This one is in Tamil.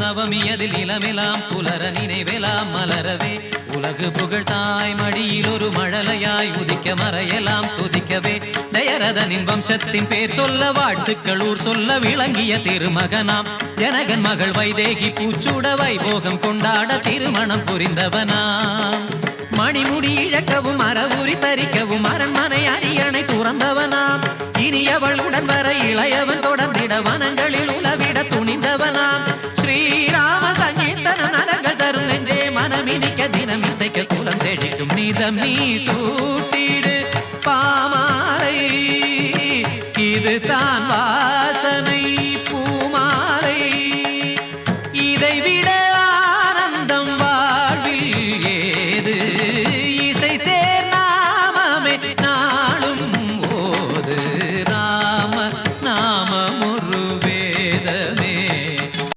நவமியதில் இளமெலாம் புலர நினைவெலாம் மலரவே உலகு புகழ் தாய் மடியில் ஒரு மழலையாய் உதிக்க மறையெல்லாம் துதிக்கவே தயரதனின் வம்சத்தின் பேர் சொல்ல வாழ்த்துக்கள் ஊர் சொல்ல விளங்கிய திருமகனாம் ஜனகன் மகள் வைதேகி பூச்சூட வைபோகம் கொண்டாட திருமணம் புரிந்தவனாம் மணிமுடி இழக்கவும் அறவுரி தரிக்கவும் அரண்மனை அரியணை துறந்தவனாம் இனி அவளுடன் வர இளையவன் தொடர்ந்திட வனங்களில் உலவிட துணிந்தவனாம் ஸ்ரீராம சங்கீர்த்தன நரங்கள் தரும் நெஞ்சே மனமினிக்க தினம் இசைக்க குலம் செழிக்கும் நீதம் நீ